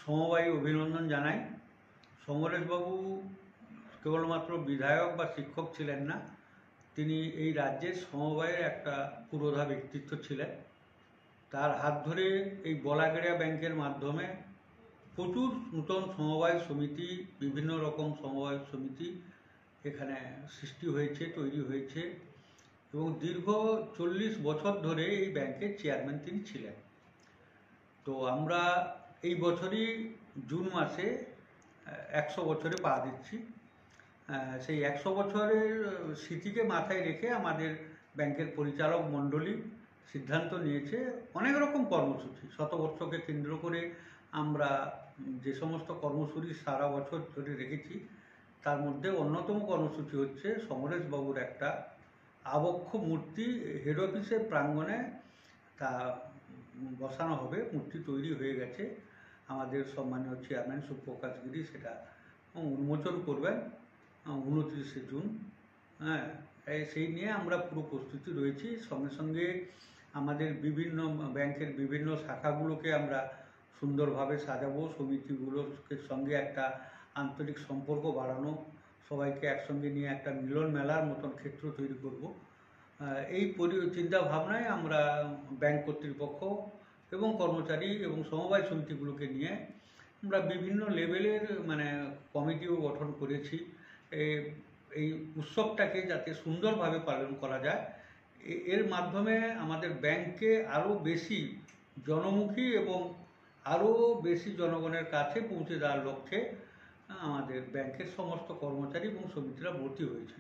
সমবায়ী অভিনন্দন জানাই। সমরেশবাবু কেবলমাত্র বিধায়ক বা শিক্ষক ছিলেন না, তিনি এই রাজ্যের সমবায়ের একটা পুরোধা ব্যক্তিত্ব ছিলেন। তার হাত ধরে এই বলাগড়িয়া ব্যাংকের মাধ্যমে প্রচুর নূতন সমবায় সমিতি, বিভিন্ন রকম সমবায় সমিতি এখানে সৃষ্টি হয়েছে, তৈরি হয়েছে এবং দীর্ঘ 40 বছর ধরে এই ব্যাংকের চেয়ারম্যান তিনি ছিলেন। তো আমরা এই বছরই জুন মাসে 100 বছরে পা দিচ্ছি। সেই 100 বছরের স্মৃতিকে মাথায় রেখে আমাদের ব্যাংকের পরিচালক মণ্ডলী সিদ্ধান্ত নিয়েছে অনেক রকম কর্মসূচি, শতবর্ষকে কেন্দ্র করে আমরা যে সমস্ত কর্মসূচি সারা বছর ধরে রেখেছি, তার মধ্যে অন্যতম কর্মসূচি হচ্ছে সমরেশবাবুর একটা আবক্ষ মূর্তি হেড অফিসের প্রাঙ্গণে তা বসানো হবে। মূর্তি তৈরি হয়ে গেছে, আমাদের সম্মানীয় চেয়ারম্যান সুপ্রকাশ গিরি সেটা উন্মোচন করবেন 29শে জুন। সেই নিয়ে আমরা পুরো প্রস্তুতি রয়েছি। সঙ্গে সঙ্গে আমাদের বিভিন্ন ব্যাংকের বিভিন্ন শাখাগুলোকে আমরা সুন্দরভাবে সাজাবো, সমিতিগুলোর সঙ্গে একটা আন্তরিক সম্পর্ক বাড়ানো, সবাইকে একসঙ্গে নিয়ে একটা মিলন মেলার মতন ক্ষেত্র তৈরি করব। এই চিন্তা ভাবনায় আমরা ব্যাংক কর্তৃপক্ষ এবং কর্মচারী এবং সমবায় সমিতিগুলোকে নিয়ে আমরা বিভিন্ন লেভেলের কমিটিও গঠন করেছি এই উৎসবটাকে যাতে সুন্দরভাবে পালন করা যায়। এর মাধ্যমে আমাদের ব্যাংককে আরও বেশি জনমুখী এবং আরও বেশি জনগণের কাছে পৌঁছে দেওয়ার লক্ষ্যে আমাদের ব্যাংকের সমস্ত কর্মচারী এবং সমিতিরা ভর্তি হয়েছে।